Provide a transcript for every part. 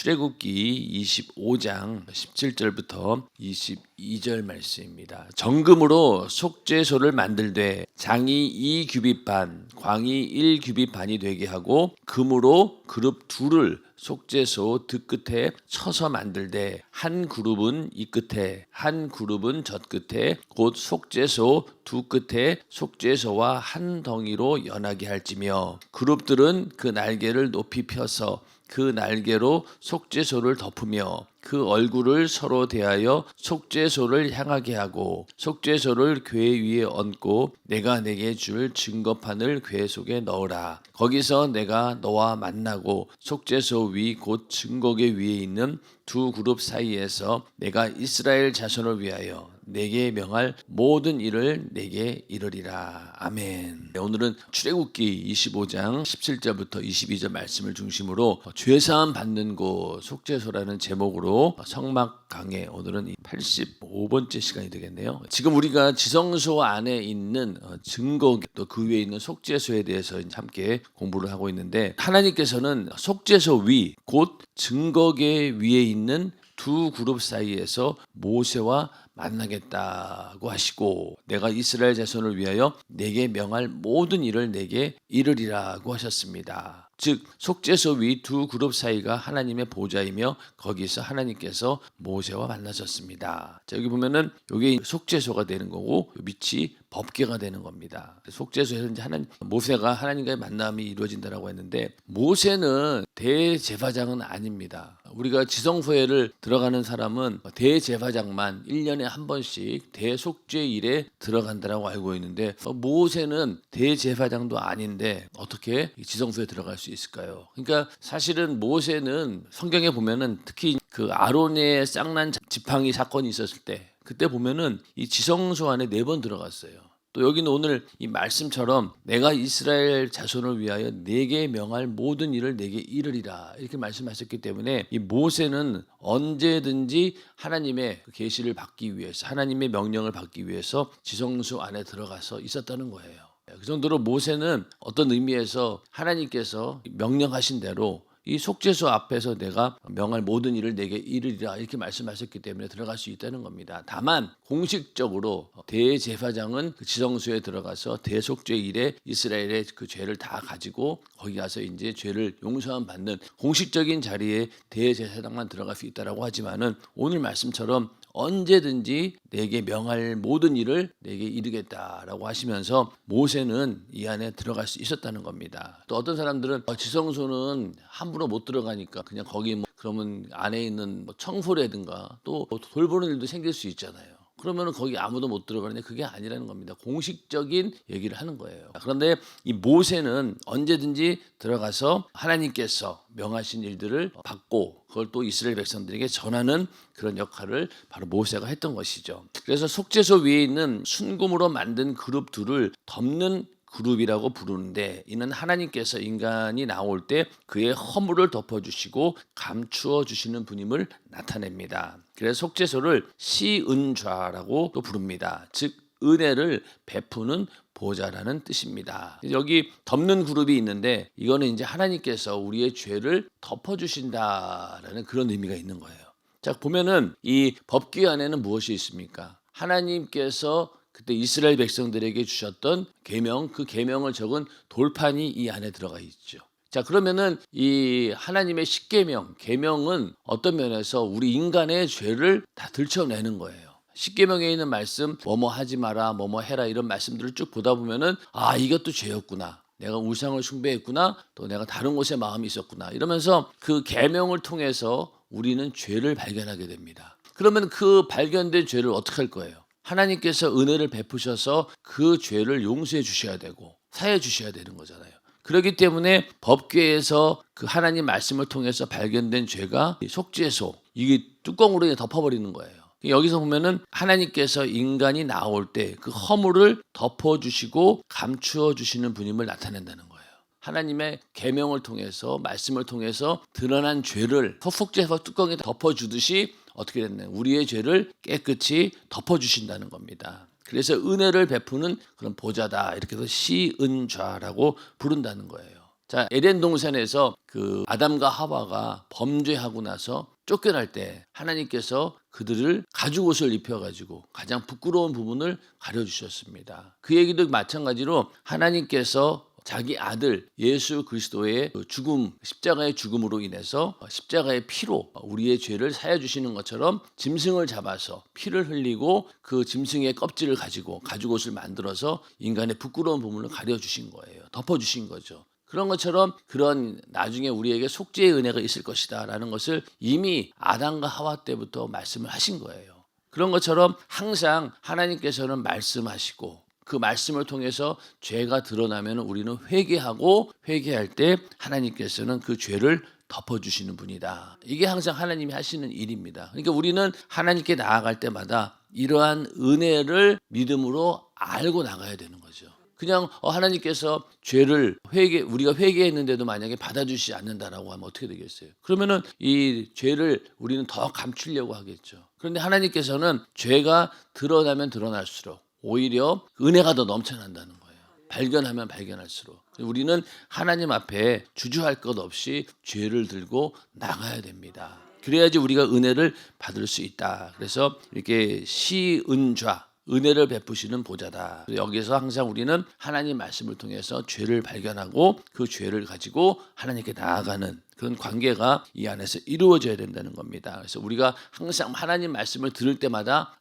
출애굽기 25장 17절부터 22절 말씀입니다. 정금으로 속죄소를 만들되 장이 2규빗 반, 광이 1규빗 반이 되게 하고 금으로 그룹 둘을 속죄소 득끝에 쳐서 만들되 한 그룹은 이 끝에 한 그룹은 저 끝에 곧 속죄소 두 끝에 속죄소와 한 덩이로 연하게 할지며 그룹들은 그 날개를 높이 펴서 그 날개로 속죄소를 덮으며 그 얼굴을 서로 대하여 속죄소를 향하게 하고 속죄소를 궤 위에 얹고 내가 내게 줄 증거판을 궤 속에 넣으라. 거기서 내가 너와 만나고 속죄소 위 곧 증거궤 위에 있는 두 그룹 사이에서 내가 이스라엘 자손을 위하여 내게 명할 모든 일을 내게 이르리라. 아멘. 오늘은 출애굽기 25장 17절부터 22절 말씀을 중심으로 죄사함 받는 곳 속죄소라는 제목으로 성막 강해 오늘은 85번째 시간이 되겠네요. 지금 우리가 지성소 안에 있는 증거 또 그 위에 있는 속죄소에 대해서 함께 공부를 하고 있는데 하나님께서는 속죄소 위 곧 증거궤 위에 있는 두 그룹 사이에서 모세와 만나겠다고 하시고 내가 이스라엘 자손을 위하여 내게 명할 모든 일을 내게 이르리라고 하셨습니다. 즉 속죄소 위 두 그룹 사이가 하나님의 보좌이며 거기서 하나님께서 모세와 만나셨습니다. 자, 여기 보면은 여기 속죄소가 되는 거고 밑이 법궤가 되는 겁니다. 속죄소에서 이제 모세가 하나님과의 만남이 이루어진다라고 했는데 모세는 대제사장은 아닙니다. 우리가 지성소회를 들어가는 사람은 대제사장만 1년에 한 번씩 대속죄일에 들어간다라고 알고 있는데 모세는 대제사장도 아닌데 어떻게 지성소에 들어갈 수 있을까요? 그러니까 사실은 모세는 성경에 보면은 특히 그 아론의 쌍난 지팡이 사건이 있었을 때 그때 보면은 이 지성소 안에 4번 들어갔어요. 또 여기는 오늘 이 말씀처럼 내가 이스라엘 자손을 위하여 내게 명할 모든 일을 내게 이르리라 이렇게 말씀하셨기 때문에 이 모세는 언제든지 하나님의 계시를 받기 위해서 하나님의 명령을 받기 위해서 지성소 안에 들어가서 있었다는 거예요. 그 정도로 모세는 어떤 의미에서 하나님께서 명령하신 대로 이 속죄소 앞에서 내가 명할 모든 일을 내게 이르리라 이렇게 말씀하셨기 때문에 들어갈 수 있다는 겁니다. 다만 공식적으로 대제사장은 그 지성소에 들어가서 대속죄일에 이스라엘의 그 죄를 다 가지고 거기 가서 이제 죄를 용서함 받는 공식적인 자리에 대제사장만 들어갈 수 있다라고 하지만은 오늘 말씀처럼 언제든지 내게 명할 모든 일을 내게 이르겠다라고 하시면서 모세는 이 안에 들어갈 수 있었다는 겁니다. 또 어떤 사람들은 지성소는 함부로 못 들어가니까 그냥 거기 그러면 안에 있는 청소라든가 또 돌보는 일도 생길 수 있잖아요. 그러면 거기 아무도 못 들어가는데 그게 아니라는 겁니다. 공식적인 얘기를 하는 거예요. 그런데 이 모세는 언제든지 들어가서 하나님께서 명하신 일들을 받고 그걸 또 이스라엘 백성들에게 전하는 그런 역할을 바로 모세가 했던 것이죠. 그래서 속죄소 위에 있는 순금으로 만든 그룹 둘을 덮는 그룹이라고 부르는데 이는 하나님께서 인간이 나올 때 그의 허물을 덮어주시고 감추어 주시는 분임을 나타냅니다. 그래서 속죄소를 시은좌라고 또 부릅니다. 즉 은혜를 베푸는 보좌라는 뜻입니다. 여기 덮는 그룹이 있는데 이거는 이제 하나님께서 우리의 죄를 덮어주신다라는 그런 의미가 있는 거예요. 자 보면은 이 법궤 안에는 무엇이 있습니까? 하나님께서 그때 이스라엘 백성들에게 주셨던 계명, 그 계명을 적은 돌판이 이 안에 들어가 있죠. 자, 그러면은 이 하나님의 십계명, 계명은 어떤 면에서 우리 인간의 죄를 다 들춰내는 거예요. 십계명에 있는 말씀, 뭐뭐 하지 마라, 뭐뭐 해라 이런 말씀들을 쭉 보다 보면은 아, 이것도 죄였구나. 내가 우상을 숭배했구나. 또 내가 다른 곳에 마음이 있었구나. 이러면서 그 계명을 통해서 우리는 죄를 발견하게 됩니다. 그러면 그 발견된 죄를 어떻게 할 거예요? 하나님께서 은혜를 베푸셔서 그 죄를 용서해 주셔야 되고 사해 주셔야 되는 거잖아요. 그렇기 때문에 법궤에서 그 하나님 말씀을 통해서 발견된 죄가 속죄소 이게 뚜껑으로 덮어버리는 거예요. 여기서 보면은 하나님께서 인간이 나올 때 그 허물을 덮어주시고 감추어 주시는 분임을 나타낸다는 거예요. 하나님의 계명을 통해서 말씀을 통해서 드러난 죄를 속죄소 뚜껑에 덮어주듯이 어떻게 됐나요? 우리의 죄를 깨끗이 덮어주신다는 겁니다. 그래서 은혜를 베푸는 그런 보좌다 이렇게 해서 시은좌라고 부른다는 거예요. 자, 에덴 동산에서 그 아담과 하와가 범죄하고 나서 쫓겨날 때 하나님께서 그들을 가죽옷을 입혀가지고 가장 부끄러운 부분을 가려주셨습니다. 그 얘기도 마찬가지로 하나님께서 자기 아들 예수 그리스도의 죽음, 십자가의 죽음으로 인해서 십자가의 피로 우리의 죄를 사해 주시는 것처럼 짐승을 잡아서 피를 흘리고 그 짐승의 껍질을 가지고 가죽옷을 만들어서 인간의 부끄러운 부분을 가려주신 거예요. 덮어주신 거죠. 그런 것처럼 그런 나중에 우리에게 속죄의 은혜가 있을 것이다 라는 것을 이미 아담과 하와 때부터 말씀을 하신 거예요. 그런 것처럼 항상 하나님께서는 말씀하시고 그 말씀을 통해서 죄가 드러나면 우리는 회개하고 회개할 때 하나님께서는 그 죄를 덮어주시는 분이다. 이게 항상 하나님이 하시는 일입니다. 그러니까 우리는 하나님께 나아갈 때마다 이러한 은혜를 믿음으로 알고 나가야 되는 거죠. 그냥 하나님께서 죄를 우리가 회개했는데도 만약에 받아주시지 않는다라고 하면 어떻게 되겠어요? 그러면은 이 죄를 우리는 더 감추려고 하겠죠. 그런데 하나님께서는 죄가 드러나면 드러날수록 오히려 은혜가 더 넘쳐난다는 거예요. 발견하면 발견할수록. 우리는 하나님 앞에 주저할 것 없이 죄를 들고 나가야 됩니다. 그래야지 우리가 은혜를 받을 수 있다. 그래서 이렇게 시은좌 은혜를 베푸시는 보좌다. 여기서 항상 우리는 하나님 말씀을 통해서 죄를 발견하고 그 죄를 가지고 하나님께 나아가는 그런 관계가 이 안에서 이루어져야 된다는 겁니다. 그래서 우리가 항상 하나님 말씀을 들을 때마다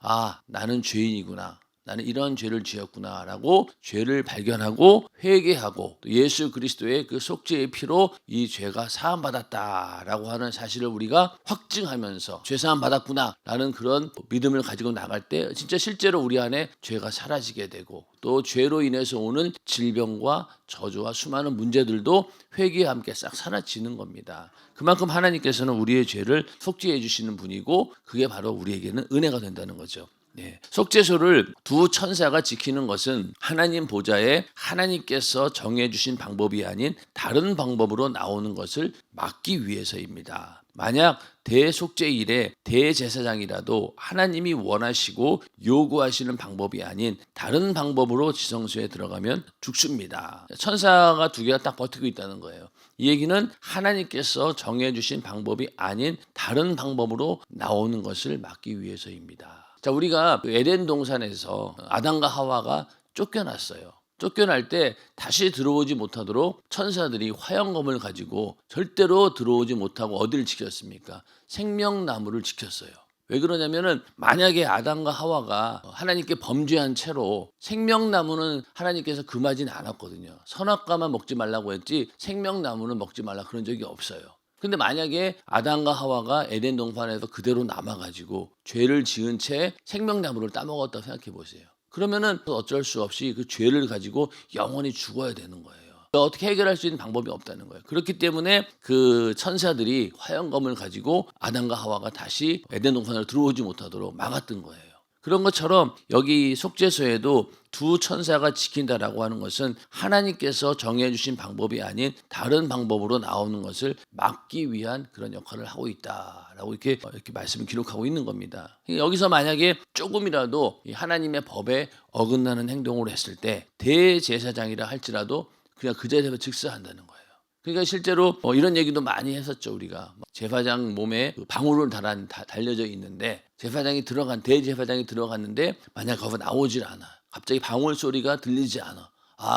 나는 죄인이구나. 나는 이런 죄를 지었구나라고 죄를 발견하고 회개하고 또 예수 그리스도의 그 속죄의 피로 이 죄가 사함받았다라고 하는 사실을 우리가 확증하면서 죄 사함받았구나라는 그런 믿음을 가지고 나갈 때 진짜 실제로 우리 안에 죄가 사라지게 되고 또 죄로 인해서 오는 질병과 저주와 수많은 문제들도 회개와 함께 싹 사라지는 겁니다. 그만큼 하나님께서는 우리의 죄를 속죄해 주시는 분이고 그게 바로 우리에게는 은혜가 된다는 거죠. 네. 속죄소를 두 천사가 지키는 것은 하나님 보좌에 하나님께서 정해주신 방법이 아닌 다른 방법으로 나오는 것을 막기 위해서입니다. 만약 대속죄일에 대제사장이라도 하나님이 원하시고 요구하시는 방법이 아닌 다른 방법으로 지성소에 들어가면 죽습니다. 천사가 두 개가 딱 버티고 있다는 거예요. 이 얘기는 하나님께서 정해주신 방법이 아닌 다른 방법으로 나오는 것을 막기 위해서입니다. 자, 우리가 에덴 동산에서 아담과 하와가 쫓겨났어요. 쫓겨날 때 다시 들어오지 못하도록 천사들이 화형검을 가지고 절대로 들어오지 못하고 어디를 지켰습니까? 생명나무를 지켰어요. 왜 그러냐면은 만약에 아담과 하와가 하나님께 범죄한 채로 생명나무는 하나님께서 금하지는 않았거든요. 선악과만 먹지 말라고 했지 생명나무는 먹지 말라 그런 적이 없어요. 근데 만약에 아담과 하와가 에덴 동산에서 그대로 남아가지고 죄를 지은 채 생명나무를 따먹었다고 생각해 보세요. 그러면은 어쩔 수 없이 그 죄를 가지고 영원히 죽어야 되는 거예요. 어떻게 해결할 수 있는 방법이 없다는 거예요. 그렇기 때문에 그 천사들이 화형검을 가지고 아담과 하와가 다시 에덴 동산으로 들어오지 못하도록 막았던 거예요. 그런 것처럼 여기 속죄소에도 두 천사가 지킨다라고 하는 것은 하나님께서 정해주신 방법이 아닌 다른 방법으로 나오는 것을 막기 위한 그런 역할을 하고 있다라고 이렇게 말씀을 기록하고 있는 겁니다. 여기서 만약에 조금이라도 하나님의 법에 어긋나는 행동을 했을 때 대제사장이라 할지라도 그냥 그 자리에서 즉사한다는 거예요. 그러니까 실제로 이런 얘기도 많이 했었죠. 우리가 제사장 몸에 방울을 달려져 있는데 대제사장이 들어갔는데 만약 거기서 나오질 않아. 갑자기 방울 소리가 들리지 않아.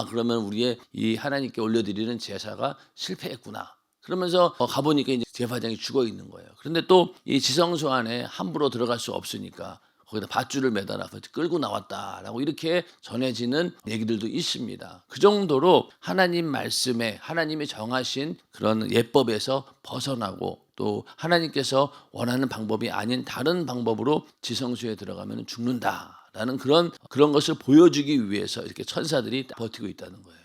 그러면 우리의 이 하나님께 올려드리는 제사가 실패했구나. 그러면서 가보니까 이제 제사장이 죽어 있는 거예요. 그런데 또 이 지성소 안에 함부로 들어갈 수 없으니까 거기다 밧줄을 매달아서 끌고 나왔다라고 이렇게 전해지는 얘기들도 있습니다. 그 정도로 하나님 말씀에 하나님이 정하신 그런 예법에서 벗어나고 또 하나님께서 원하는 방법이 아닌 다른 방법으로 지성소에 들어가면 죽는다라는 그런 것을 보여주기 위해서 이렇게 천사들이 버티고 있다는 거예요.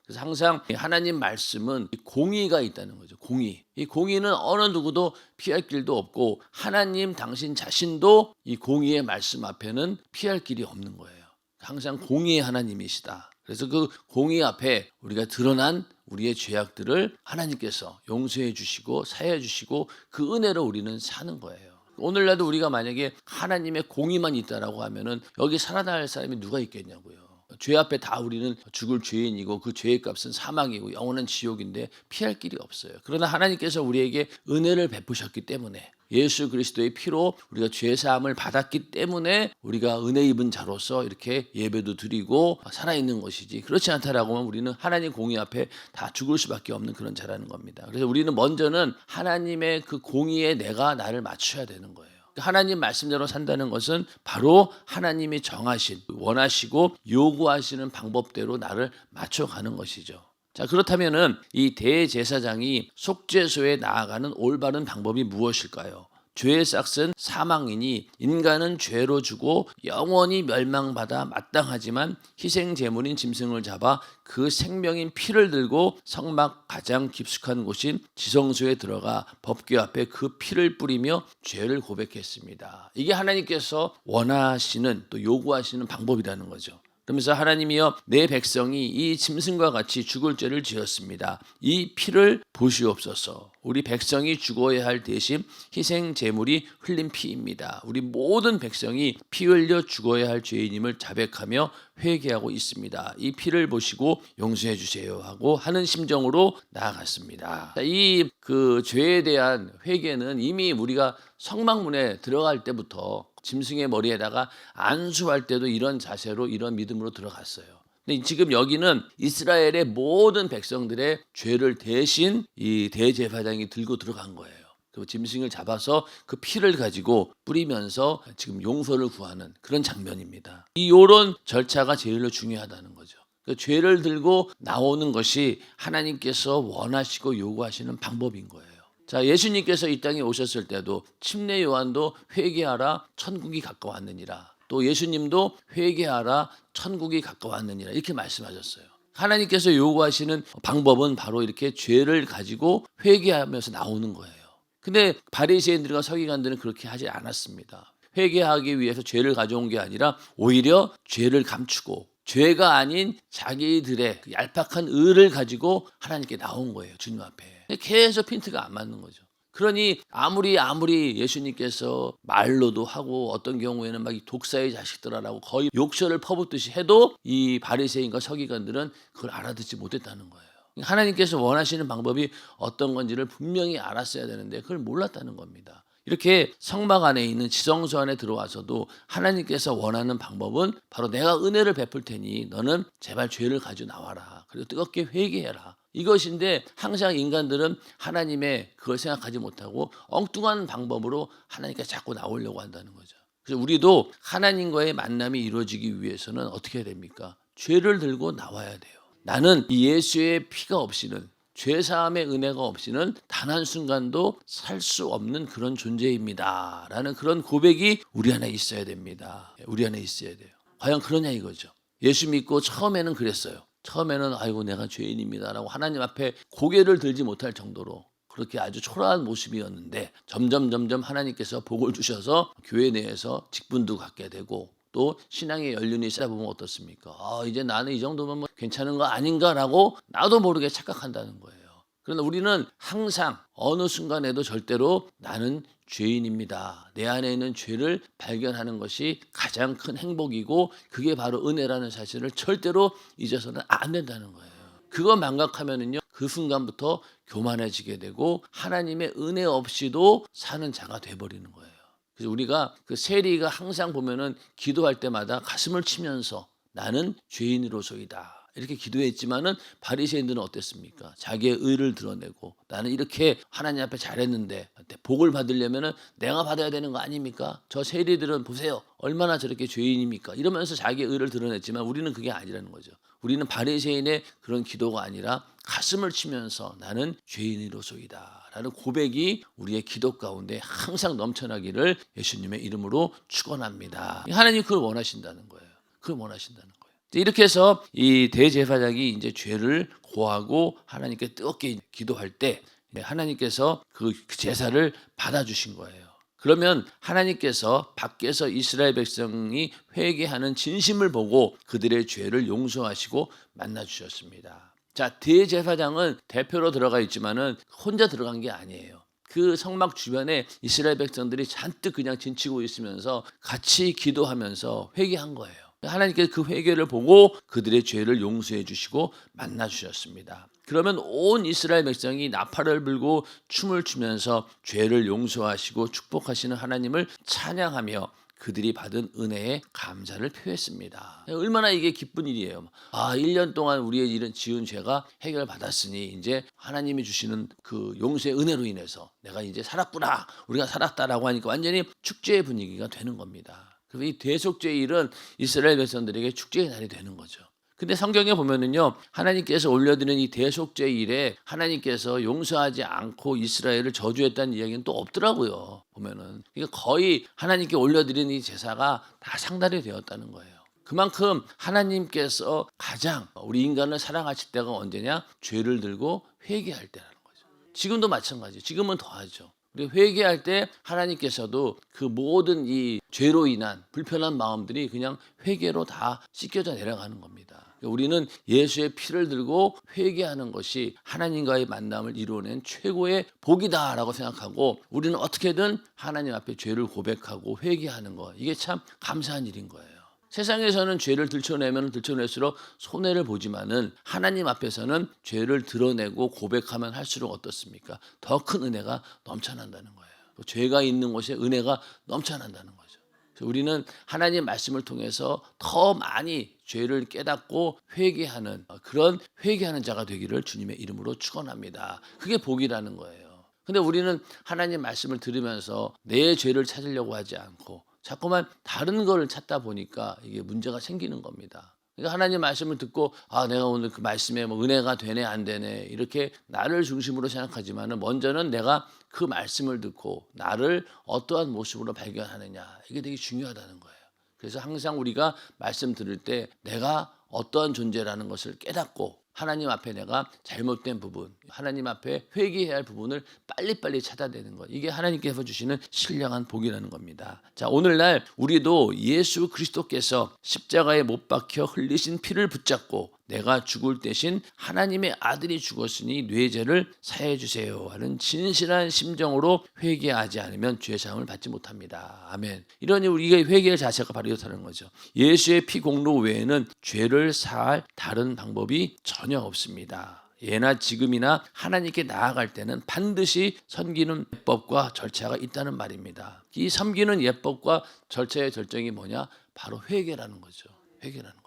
그래서 항상 하나님 말씀은 공의가 있다는 거죠. 공의. 이 공의는 어느 누구도 피할 길도 없고 하나님 당신 자신도 이 공의의 말씀 앞에는 피할 길이 없는 거예요. 항상 공의의 하나님이시다. 그래서 그 공의 앞에 우리가 드러난 우리의 죄악들을 하나님께서 용서해 주시고 사해 주시고 그 은혜로 우리는 사는 거예요. 오늘날도 우리가 만약에 하나님의 공의만 있다라고 하면은 여기 살아날 사람이 누가 있겠냐고요. 죄 앞에 다 우리는 죽을 죄인이고 그 죄의 값은 사망이고 영원한 지옥인데 피할 길이 없어요. 그러나 하나님께서 우리에게 은혜를 베푸셨기 때문에 예수 그리스도의 피로 우리가 죄 사함을 받았기 때문에 우리가 은혜 입은 자로서 이렇게 예배도 드리고 살아있는 것이지, 그렇지 않다라고 하면 우리는 하나님 공의 앞에 다 죽을 수밖에 없는 그런 자라는 겁니다. 그래서 우리는 먼저는 하나님의 그 공의에 내가 나를 맞춰야 되는 거예요. 하나님 말씀대로 산다는 것은 바로 하나님이 정하신, 원하시고 요구하시는 방법대로 나를 맞춰가는 것이죠. 자, 그렇다면은 이 대제사장이 속죄소에 나아가는 올바른 방법이 무엇일까요? 죄의 싹은 사망이니 인간은 죄로 죽고 영원히 멸망받아 마땅하지만 희생 제물인 짐승을 잡아 그 생명인 피를 들고 성막 가장 깊숙한 곳인 지성소에 들어가 법궤 앞에 그 피를 뿌리며 죄를 고백했습니다. 이게 하나님께서 원하시는, 또 요구하시는 방법이라는 거죠. 그러면서 하나님이여, 내 백성이 이 짐승과 같이 죽을 죄를 지었습니다. 이 피를 보시옵소서. 우리 백성이 죽어야 할 대신 희생 제물이 흘린 피입니다. 우리 모든 백성이 피 흘려 죽어야 할 죄인임을 자백하며 회개하고 있습니다. 이 피를 보시고 용서해 주세요 하고 하는 심정으로 나아갔습니다. 이 그 죄에 대한 회개는 이미 우리가 성막문에 들어갈 때부터 짐승의 머리에다가 안수할 때도 이런 자세로, 이런 믿음으로 들어갔어요. 근데 지금 여기는 이스라엘의 모든 백성들의 죄를 대신 이 대제사장이 들고 들어간 거예요. 그리고 짐승을 잡아서 그 피를 가지고 뿌리면서 지금 용서를 구하는 그런 장면입니다. 이런 절차가 제일로 중요하다는 거죠. 그 죄를 들고 나오는 것이 하나님께서 원하시고 요구하시는 방법인 거예요. 자, 예수님께서 이 땅에 오셨을 때도 침례 요한도 회개하라 천국이 가까웠느니라, 또 예수님도 회개하라 천국이 가까웠느니라 이렇게 말씀하셨어요. 하나님께서 요구하시는 방법은 바로 이렇게 죄를 가지고 회개하면서 나오는 거예요. 근데 바리새인들과 서기관들은 그렇게 하지 않았습니다. 회개하기 위해서 죄를 가져온 게 아니라 오히려 죄를 감추고 죄가 아닌 자기들의 얄팍한 의를 가지고 하나님께 나온 거예요. 주님 앞에. 계속 핀트가 안 맞는 거죠. 그러니 아무리 예수님께서 말로도 하고 어떤 경우에는 막 독사의 자식들아라고 거의 욕설을 퍼붓듯이 해도 이 바리새인과 서기관들은 그걸 알아듣지 못했다는 거예요. 하나님께서 원하시는 방법이 어떤 건지를 분명히 알았어야 되는데 그걸 몰랐다는 겁니다. 이렇게 성막 안에 있는 지성소 안에 들어와서도 하나님께서 원하는 방법은 바로 내가 은혜를 베풀 테니 너는 제발 죄를 가지고 나와라. 그리고 뜨겁게 회개해라. 이것인데 항상 인간들은 하나님의 그걸 생각하지 못하고 엉뚱한 방법으로 하나님께 자꾸 나오려고 한다는 거죠. 그래서 우리도 하나님과의 만남이 이루어지기 위해서는 어떻게 해야 됩니까? 죄를 들고 나와야 돼요. 나는 이 예수의 피가 없이는, 죄사함의 은혜가 없이는 단 한순간도 살 수 없는 그런 존재입니다 라는 그런 고백이 우리 안에 있어야 됩니다. 우리 안에 있어야 돼요. 과연 그러냐 이거죠. 예수 믿고 처음에는 그랬어요. 처음에는 아이고 내가 죄인입니다 라고 하나님 앞에 고개를 들지 못할 정도로 그렇게 아주 초라한 모습이었는데 점점 하나님께서 복을 주셔서 교회 내에서 직분도 갖게 되고 또 신앙의 연륜이 쌓다 보면 어떻습니까? 이제 나는 이 정도면 뭐 괜찮은 거 아닌가라고 나도 모르게 착각한다는 거예요. 그러나 우리는 항상 어느 순간에도 절대로 나는 죄인입니다. 내 안에 있는 죄를 발견하는 것이 가장 큰 행복이고 그게 바로 은혜라는 사실을 절대로 잊어서는 안 된다는 거예요. 그거 망각하면은요, 그 순간부터 교만해지게 되고 하나님의 은혜 없이도 사는 자가 돼버리는 거예요. 그래서 우리가 그 세리가 항상 보면은 기도할 때마다 가슴을 치면서 나는 죄인으로소이다 이렇게 기도했지만은 바리새인들은 어땠습니까? 자기의 의를 드러내고 나는 이렇게 하나님 앞에 잘했는데 복을 받으려면은 내가 받아야 되는 거 아닙니까? 저 세리들은 보세요 얼마나 저렇게 죄인입니까? 이러면서 자기의 의를 드러냈지만 우리는 그게 아니라는 거죠. 우리는 바리새인의 그런 기도가 아니라 가슴을 치면서 나는 죄인으로소이다 라는 고백이 우리의 기도 가운데 항상 넘쳐나기를 예수님의 이름으로 축원합니다. 하나님 그걸 원하신다는 거예요. 그걸 원하신다는 거예요. 이렇게 해서 이 대제사장이 이제 죄를 고하고 하나님께 뜨겁게 기도할 때 하나님께서 그 제사를 받아주신 거예요. 그러면 하나님께서 밖에서 이스라엘 백성이 회개하는 진심을 보고 그들의 죄를 용서하시고 만나주셨습니다. 자, 대제사장은 대표로 들어가 있지만은 혼자 들어간 게 아니에요. 그 성막 주변에 이스라엘 백성들이 잔뜩 그냥 진치고 있으면서 같이 기도하면서 회개한 거예요. 하나님께서 그 회개를 보고 그들의 죄를 용서해 주시고 만나 주셨습니다. 그러면 온 이스라엘 백성이 나팔을 불고 춤을 추면서 죄를 용서하시고 축복하시는 하나님을 찬양하며 그들이 받은 은혜에 감사를 표했습니다. 얼마나 이게 기쁜 일이에요. 1년 동안 우리의 이런 지은 죄가 해결받았으니 이제 하나님이 주시는 그 용서의 은혜로 인해서 내가 이제 살았구나, 우리가 살았다라고 하니까 완전히 축제의 분위기가 되는 겁니다. 그래서 이 대속죄일은 이스라엘 백성들에게 축제의 날이 되는 거죠. 근데 성경에 보면은요, 하나님께서 올려드린 이 대속죄일에 하나님께서 용서하지 않고 이스라엘을 저주했다는 이야기는 또 없더라고요. 보면은 그러니까 거의 하나님께 올려드린 이 제사가 다 상달이 되었다는 거예요. 그만큼 하나님께서 가장 우리 인간을 사랑하실 때가 언제냐? 죄를 들고 회개할 때라는 거죠. 지금도 마찬가지예요. 지금은 더하죠. 우리 회개할 때 하나님께서도 그 모든 이 죄로 인한 불편한 마음들이 그냥 회개로 다 씻겨져 내려가는 겁니다. 우리는 예수의 피를 들고 회개하는 것이 하나님과의 만남을 이루어낸 최고의 복이다라고 생각하고 우리는 어떻게든 하나님 앞에 죄를 고백하고 회개하는 것, 이게 참 감사한 일인 거예요. 세상에서는 죄를 들춰내면 들춰낼수록 손해를 보지만은 하나님 앞에서는 죄를 드러내고 고백하면 할수록 어떻습니까? 더 큰 은혜가 넘쳐난다는 거예요. 죄가 있는 곳에 은혜가 넘쳐난다는 거죠. 우리는 하나님 말씀을 통해서 더 많이 죄를 깨닫고 회개하는 그런 회개하는 자가 되기를 주님의 이름으로 축원합니다. 그게 복이라는 거예요. 근데 우리는 하나님 말씀을 들으면서 내 죄를 찾으려고 하지 않고 자꾸만 다른 걸 찾다 보니까 이게 문제가 생기는 겁니다. 그러니까 하나님 말씀을 듣고 내가 오늘 그 말씀에 뭐 은혜가 되네 안 되네 이렇게 나를 중심으로 생각하지만은 먼저는 내가 그 말씀을 듣고 나를 어떠한 모습으로 발견하느냐, 이게 되게 중요하다는 거예요. 그래서 항상 우리가 말씀 들을 때 내가 어떠한 존재라는 것을 깨닫고 하나님 앞에 내가 잘못된 부분, 하나님 앞에 회개해야 할 부분을 빨리빨리 찾아내는 것, 이게 하나님께서 주시는 신령한 복이라는 겁니다. 자, 오늘날 우리도 예수 그리스도께서 십자가에 못 박혀 흘리신 피를 붙잡고 내가 죽을 대신 하나님의 아들이 죽었으니 뇌 죄를 사해 주세요 하는 진실한 심정으로 회개하지 않으면 죄 사함을 받지 못합니다. 아멘. 이러니 우리가 회개의 자세가 바로 이렇다는 거죠. 예수의 피 공로 외에는 죄를 사할 다른 방법이 전혀 없습니다. 예나 지금이나 하나님께 나아갈 때는 반드시 섬기는 예법과 절차가 있다는 말입니다. 이 섬기는 예법과 절차의 절정이 뭐냐? 바로 회개라는 거죠. 회개라는 겁니다.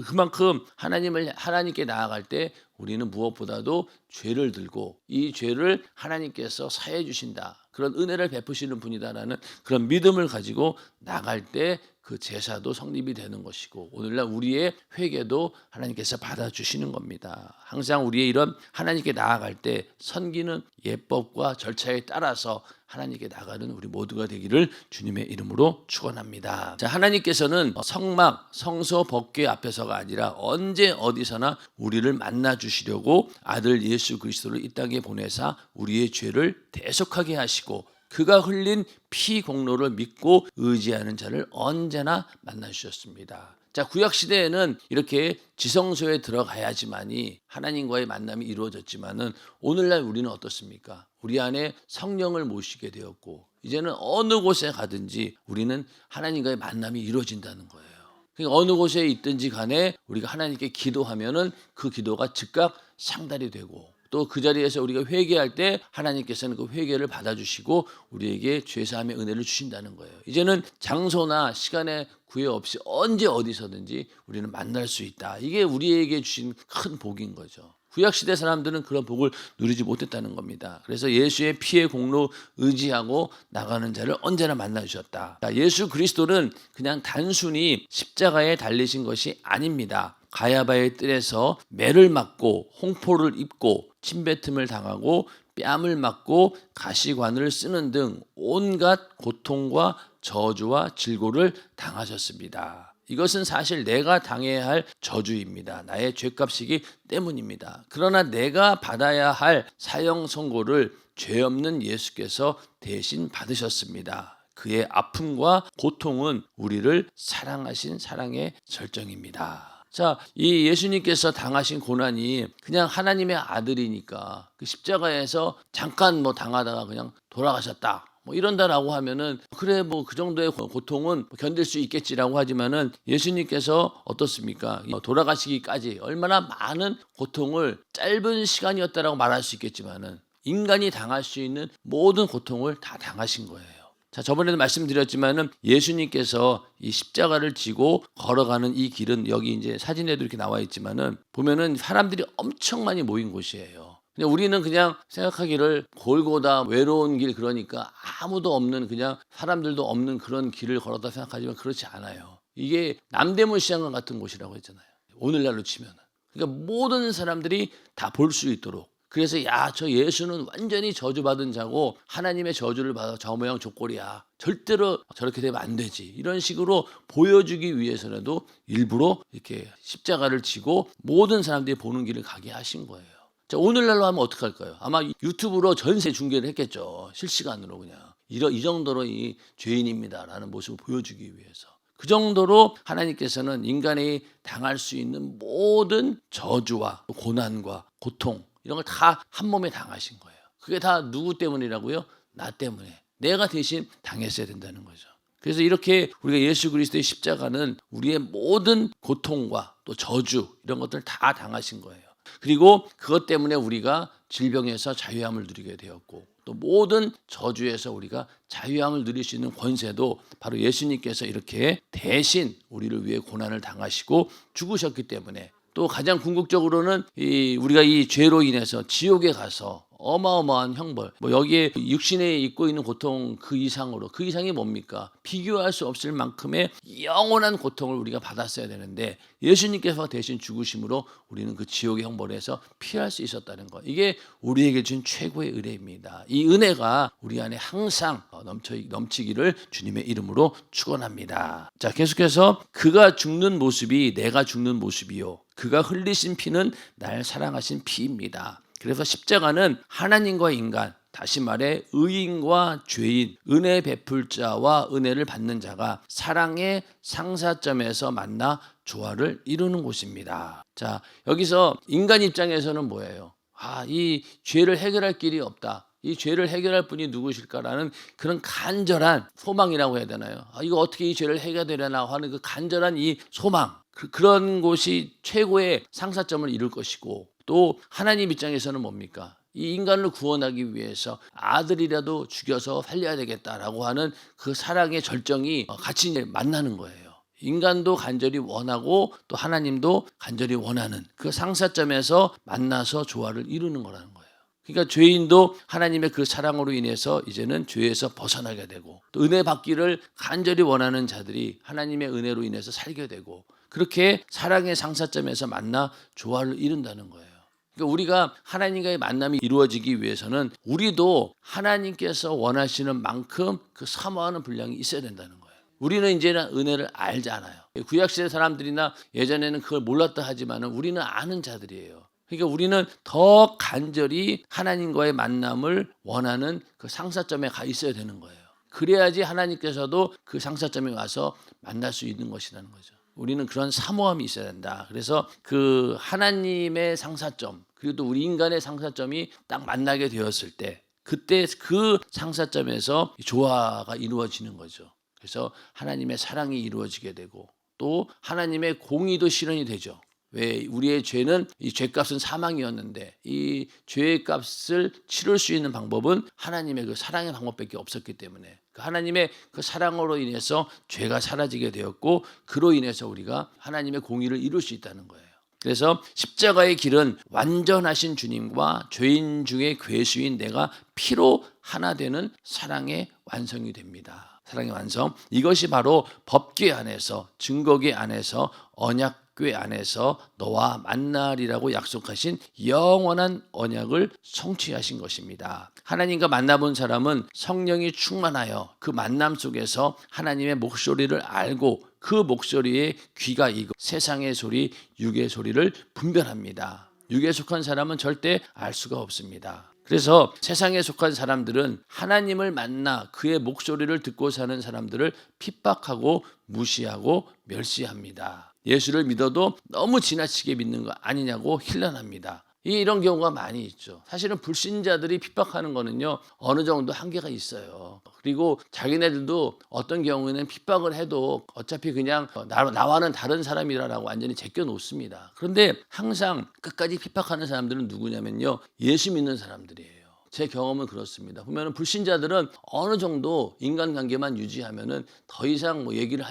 그만큼 하나님께 나아갈 때 우리는 무엇보다도 죄를 들고 이 죄를 하나님께서 사해 주신다, 그런 은혜를 베푸시는 분이다라는 그런 믿음을 가지고 나갈 때 그 제사도 성립이 되는 것이고 오늘날 우리의 회개도 하나님께서 받아주시는 겁니다. 항상 우리의 이런 하나님께 나아갈 때 섬기는 예법과 절차에 따라서 하나님께 나가는 우리 모두가 되기를 주님의 이름으로 축원합니다. 자, 하나님께서는 성막, 성소 법궤 앞에서가 아니라 언제 어디서나 우리를 만나 주시려고 아들 예수 그리스도를 이 땅에 보내사 우리의 죄를 대속하게 하시고 그가 흘린 피 공로를 믿고 의지하는 자를 언제나 만나 주셨습니다. 자, 구약 시대에는 이렇게 지성소에 들어가야지만이 하나님과의 만남이 이루어졌지만은 오늘날 우리는 어떻습니까? 우리 안에 성령을 모시게 되었고 이제는 어느 곳에 가든지 우리는 하나님과의 만남이 이루어진다는 거예요. 그러니까 어느 곳에 있든지 간에 우리가 하나님께 기도하면은 그 기도가 즉각 상달이 되고 또 그 자리에서 우리가 회개할 때 하나님께서는 그 회개를 받아주시고 우리에게 죄사함의 은혜를 주신다는 거예요. 이제는 장소나 시간에 구애 없이 언제 어디서든지 우리는 만날 수 있다. 이게 우리에게 주신 큰 복인 거죠. 구약시대 사람들은 그런 복을 누리지 못했다는 겁니다. 그래서 예수의 피의 공로 의지하고 나가는 자를 언제나 만나 주셨다. 예수 그리스도는 그냥 단순히 십자가에 달리신 것이 아닙니다. 가야바의 뜰에서 매를 맞고 홍포를 입고 침뱉음을 당하고 뺨을 맞고 가시관을 쓰는 등 온갖 고통과 저주와 질고를 당하셨습니다. 이것은 사실 내가 당해야 할 저주입니다. 나의 죄값이기 때문입니다. 그러나 내가 받아야 할 사형 선고를 죄 없는 예수께서 대신 받으셨습니다. 그의 아픔과 고통은 우리를 사랑하신 사랑의 절정입니다. 자, 이 예수님께서 당하신 고난이 그냥 하나님의 아들이니까 그 십자가에서 잠깐 당하다가 그냥 돌아가셨다, 뭐 이런다라고 하면은 그래 뭐 그 정도의 고통은 견딜 수 있겠지라고 하지만은 예수님께서 어떻습니까? 돌아가시기까지 얼마나 많은 고통을 짧은 시간이었다라고 말할 수 있겠지만은 인간이 당할 수 있는 모든 고통을 다 당하신 거예요. 자, 저번에도 말씀드렸지만은 예수님께서 이 십자가를 지고 걸어가는 이 길은 여기 이제 사진에도 이렇게 나와 있지만은 보면은 사람들이 엄청 많이 모인 곳이에요. 근데 우리는 그냥 생각하기를 골고다 외로운 길 그러니까 아무도 없는 그냥 사람들도 없는 그런 길을 걸었다 생각하지만 그렇지 않아요. 이게 남대문 시장관 같은 곳이라고 했잖아요. 오늘날로 치면. 그러니까 모든 사람들이 다 볼 수 있도록. 그래서 야, 저 예수는 완전히 저주받은 자고 하나님의 저주를 받아 저 모양 저 꼴이야. 절대로 저렇게 되면 안 되지. 이런 식으로 보여주기 위해서라도 일부러 이렇게 십자가를 지고 모든 사람들이 보는 길을 가게 하신 거예요. 자, 오늘날로 하면 어떡할까요? 아마 유튜브로 전세 중계를 했겠죠. 실시간으로 그냥. 이 정도로 이 죄인입니다라는 모습을 보여주기 위해서. 그 정도로 하나님께서는 인간이 당할 수 있는 모든 저주와 고난과 고통 이런 걸 다 한 몸에 당하신 거예요. 그게 다 누구 때문이라고요? 나 때문에. 내가 대신 당했어야 된다는 거죠. 그래서 이렇게 우리가 예수 그리스도의 십자가는 우리의 모든 고통과 또 저주 이런 것들을 다 당하신 거예요. 그리고 그것 때문에 우리가 질병에서 자유함을 누리게 되었고 또 모든 저주에서 우리가 자유함을 누릴 수 있는 권세도 바로 예수님께서 이렇게 대신 우리를 위해 고난을 당하시고 죽으셨기 때문에 또 가장 궁극적으로는 우리가 이 죄로 인해서 지옥에 가서 어마어마한 형벌, 뭐 여기에 육신에 입고 있는 고통 그 이상으로, 그 이상이 뭡니까? 비교할 수 없을 만큼의 영원한 고통을 우리가 받았어야 되는데 예수님께서 대신 죽으심으로 우리는 그 지옥의 형벌에서 피할 수 있었다는 것. 이게 우리에게 준 최고의 은혜입니다. 이 은혜가 우리 안에 항상 넘치기를 주님의 이름으로 축원합니다. 자, 계속해서 그가 죽는 모습이 내가 죽는 모습이요. 그가 흘리신 피는 날 사랑하신 피입니다. 그래서 십자가는 하나님과 인간, 다시 말해 의인과 죄인, 은혜 베풀 자와 은혜를 받는 자가 사랑의 상사점에서 만나 조화를 이루는 곳입니다. 자, 여기서 인간 입장에서는 뭐예요? 이 죄를 해결할 길이 없다. 이 죄를 해결할 분이 누구실까라는 그런 간절한 소망이라고 해야 되나요? 이거 어떻게 이 죄를 해결되려나 하는 그 간절한 이 소망. 그런 곳이 최고의 상사점을 이룰 것이고 또 하나님 입장에서는 뭡니까? 이 인간을 구원하기 위해서 아들이라도 죽여서 살려야 되겠다라고 하는 그 사랑의 절정이 같이 만나는 거예요. 인간도 간절히 원하고 또 하나님도 간절히 원하는 그 상사점에서 만나서 조화를 이루는 거라는 거예요. 그러니까 죄인도 하나님의 그 사랑으로 인해서 이제는 죄에서 벗어나게 되고 또 은혜 받기를 간절히 원하는 자들이 하나님의 은혜로 인해서 살게 되고 그렇게 사랑의 상사점에서 만나 조화를 이룬다는 거예요. 그러니까 우리가 하나님과의 만남이 이루어지기 위해서는 우리도 하나님께서 원하시는 만큼 그 사모하는 분량이 있어야 된다는 거예요. 우리는 이제는 은혜를 알잖아요. 구약시대 사람들이나 예전에는 그걸 몰랐다 하지만 우리는 아는 자들이에요. 그러니까 우리는 더 간절히 하나님과의 만남을 원하는 그 상사점에 가 있어야 되는 거예요. 그래야지 하나님께서도 그 상사점에 와서 만날 수 있는 것이라는 거죠. 우리는 그런 사모함이 있어야 된다. 그래서 그 하나님의 상사점 그리고 또 우리 인간의 상사점이 딱 만나게 되었을 때 그때 그 상사점에서 조화가 이루어지는 거죠. 그래서 하나님의 사랑이 이루어지게 되고 또 하나님의 공의도 실현이 되죠. 왜 우리의 죄는 이 죄값은 사망이었는데 이 죄의 값을 치를 수 있는 방법은 하나님의 그 사랑의 방법밖에 없었기 때문에 그 하나님의 그 사랑으로 인해서 죄가 사라지게 되었고 그로 인해서 우리가 하나님의 공의를 이룰 수 있다는 거예요. 그래서 십자가의 길은 완전하신 주님과 죄인 중에 괴수인 내가 피로 하나 되는 사랑의 완성이 됩니다. 사랑의 완성. 이것이 바로 법궤 안에서 증거궤 안에서 언약궤 안에서 너와 만나리라고 약속하신 영원한 언약을 성취하신 것입니다. 하나님과 만나본 사람은 성령이 충만하여 그 만남 속에서 하나님의 목소리를 알고 그 목소리에 귀가 익어 세상의 소리, 육의 소리를 분별합니다. 육에 속한 사람은 절대 알 수가 없습니다. 그래서 세상에 속한 사람들은 하나님을 만나 그의 목소리를 듣고 사는 사람들을 핍박하고 무시하고 멸시합니다. 예수를 믿어도 너무 지나치게 믿는 거 아니냐고 힐난합니다. 이런 경우가 많이 있죠. 사실은 불신자들이 핍박하는 거는요, 어느 정도 한계가 있어요. 그리고 자기네들도 어떤 경우에는 핍박을 해도 어차피 그냥 나와는 다른 사람이라고 완전히 제껴 놓습니다. 그런데 항상 끝까지 핍박하는 사람들은 누구냐면요, 예수 믿는 사람들이에요. 제 경험은 그렇습니다. 보면은 불신자들은 어느 정도 인간관계만 유지하면은 더 이상 뭐 얘기를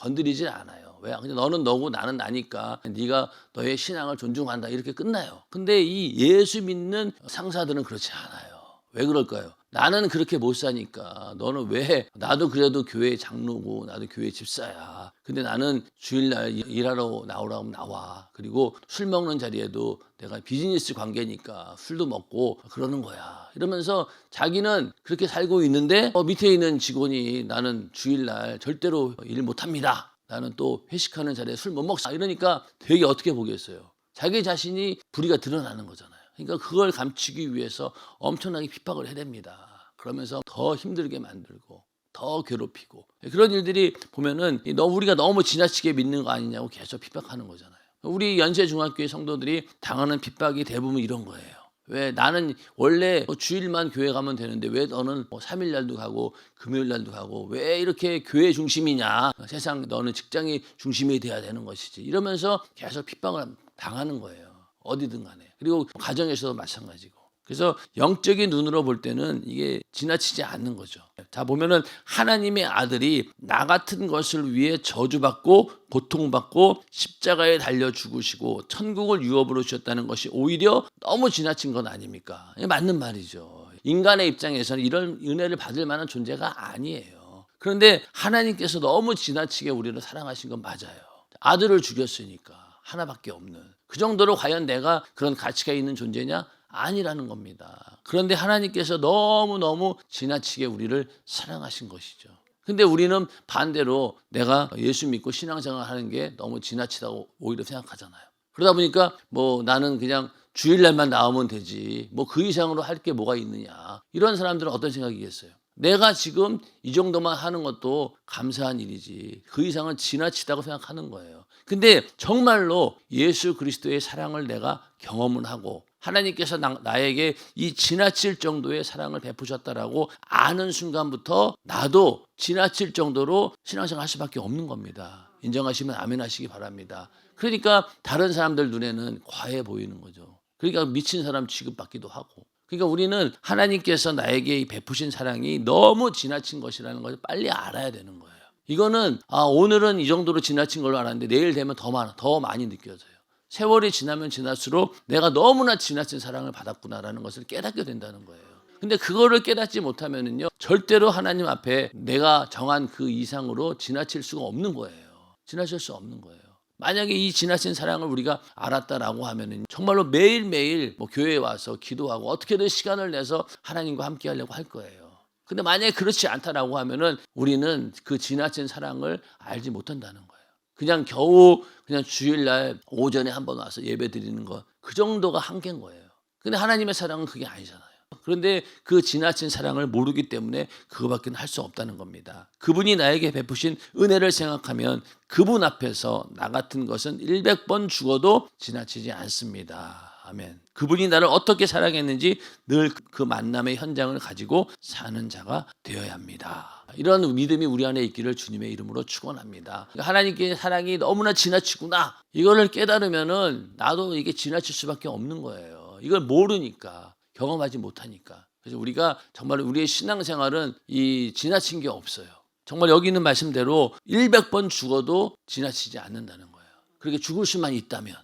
건드리지 않아요. 왜? 그냥 너는 너고 나는 나니까 네가 너의 신앙을 존중한다 이렇게 끝나요. 근데 이 예수 믿는 상사들은 그렇지 않아요. 왜 그럴까요? 나는 그렇게 못 사니까 너는 왜? 나도 그래도 교회 장로고 나도 교회 집사야. 근데 나는 주일날 일하러 나오라고 하면 나와. 그리고 술 먹는 자리에도 내가 비즈니스 관계니까 술도 먹고 그러는 거야. 이러면서 자기는 그렇게 살고 있는데 밑에 있는 직원이 나는 주일날 절대로 일 못합니다. 나는 또 회식하는 자리에 술 못 먹자. 이러니까 되게 어떻게 보겠어요. 자기 자신이 불의가 드러나는 거잖아요. 그러니까 그걸 감추기 위해서 엄청나게 핍박을 해댑니다. 그러면서 더 힘들게 만들고 더 괴롭히고 그런 일들이 보면은 우리가 너무 지나치게 믿는 거 아니냐고 계속 핍박하는 거잖아요. 우리 연세중학교의 성도들이 당하는 핍박이 대부분 이런 거예요. 왜 나는 원래 주일만 교회 가면 되는데 왜 너는 3일 날도 가고 금요일 날도 가고 왜 이렇게 교회 중심이냐. 세상 너는 직장이 중심이 돼야 되는 것이지. 이러면서 계속 핍박을 당하는 거예요. 어디든 간에. 그리고 가정에서도 마찬가지고. 그래서 영적인 눈으로 볼 때는 이게 지나치지 않는 거죠. 자, 보면은 하나님의 아들이 나 같은 것을 위해 저주받고 고통받고 십자가에 달려 죽으시고 천국을 유업으로 주셨다는 것이 오히려 너무 지나친 건 아닙니까? 맞는 말이죠. 인간의 입장에서는 이런 은혜를 받을 만한 존재가 아니에요. 그런데 하나님께서 너무 지나치게 우리를 사랑하신 건 맞아요. 아들을 죽였으니까 하나밖에 없는. 그 정도로 과연 내가 그런 가치가 있는 존재냐? 아니라는 겁니다. 그런데 하나님께서 너무너무 지나치게 우리를 사랑하신 것이죠. 근데 우리는 반대로 내가 예수 믿고 신앙생활 하는 게 너무 지나치다고 오히려 생각하잖아요. 그러다 보니까 뭐 나는 그냥 주일날만 나오면 되지. 뭐 그 이상으로 할 게 뭐가 있느냐. 이런 사람들은 어떤 생각이겠어요? 내가 지금 이 정도만 하는 것도 감사한 일이지. 그 이상은 지나치다고 생각하는 거예요. 근데 정말로 예수 그리스도의 사랑을 내가 경험을 하고 하나님께서 나에게 이 지나칠 정도의 사랑을 베푸셨다라고 아는 순간부터 나도 지나칠 정도로 신앙생활 할 수밖에 없는 겁니다. 인정하시면 아멘 하시기 바랍니다. 그러니까 다른 사람들 눈에는 과해 보이는 거죠. 그러니까 미친 사람 취급받기도 하고. 그러니까 우리는 하나님께서 나에게 베푸신 사랑이 너무 지나친 것이라는 것을 빨리 알아야 되는 거예요. 이거는 오늘은 이 정도로 지나친 걸로 알았는데 내일 되면 더 많이 느껴져요. 세월이 지나면 지날수록 내가 너무나 지나친 사랑을 받았구나라는 것을 깨닫게 된다는 거예요. 근데 그거를 깨닫지 못하면은요, 절대로 하나님 앞에 내가 정한 그 이상으로 지나칠 수가 없는 거예요. 지나칠 수 없는 거예요. 만약에 이 지나친 사랑을 우리가 알았다라고 하면은 정말로 매일매일 교회에 와서 기도하고 어떻게든 시간을 내서 하나님과 함께 하려고 할 거예요. 근데 만약에 그렇지 않다라고 하면은 우리는 그 지나친 사랑을 알지 못한다는 거예요. 그냥 겨우 그냥 주일날 오전에 한번 와서 예배 드리는 것, 그 정도가 한계인 거예요. 근데 하나님의 사랑은 그게 아니잖아요. 그런데 그 지나친 사랑을 모르기 때문에 그거밖에 할 수 없다는 겁니다. 그분이 나에게 베푸신 은혜를 생각하면 그분 앞에서 나 같은 것은 100번 죽어도 지나치지 않습니다. 아멘. 그분이 나를 어떻게 사랑했는지 늘 그 만남의 현장을 가지고 사는 자가 되어야 합니다. 이런 믿음이 우리 안에 있기를 주님의 이름으로 축원합니다. 하나님께 사랑이 너무나 지나치구나. 이거를 깨달으면은 나도 이게 지나칠 수밖에 없는 거예요. 이걸 모르니까, 경험하지 못하니까. 그래서 우리가 정말 우리의 신앙생활은 이 지나친 게 없어요. 정말 여기 있는 말씀대로 100번 죽어도 지나치지 않는다는 거예요. 그렇게 죽을 수만 있다면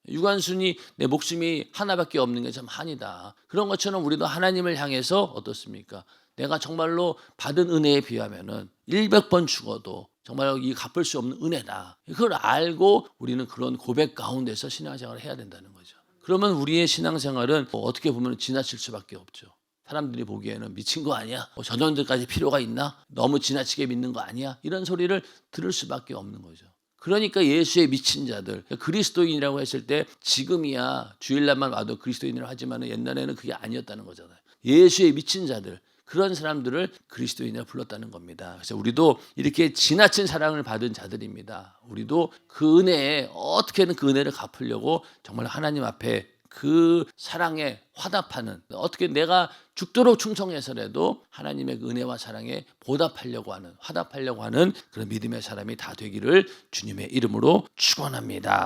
유관순이 내 목숨이 하나밖에 없는 게 참 한이다. 그런 것처럼 우리도 하나님을 향해서 어떻습니까? 내가 정말로 받은 은혜에 비하면은 100번 죽어도 정말 이 갚을 수 없는 은혜다. 그걸 알고 우리는 그런 고백 가운데서 신앙생활을 해야 된다는 거죠. 그러면 우리의 신앙생활은 어떻게 보면 지나칠 수밖에 없죠. 사람들이 보기에는 미친 거 아니야? 저 정도까지 필요가 있나? 너무 지나치게 믿는 거 아니야? 이런 소리를 들을 수밖에 없는 거죠. 그러니까 예수의 미친 자들, 그리스도인이라고 했을 때 지금이야 주일날만 와도 그리스도인이라고 하지만 옛날에는 그게 아니었다는 거잖아요. 예수의 미친 자들, 그런 사람들을 그리스도인이라 불렀다는 겁니다. 그래서 우리도 이렇게 지나친 사랑을 받은 자들입니다. 우리도 그 은혜에 어떻게든 그 은혜를 갚으려고 정말 하나님 앞에 그 사랑에 화답하는, 어떻게 내가 죽도록 충성해서라도 하나님의 그 은혜와 사랑에 보답하려고 하는, 화답하려고 하는 그런 믿음의 사람이 다 되기를 주님의 이름으로 축원합니다.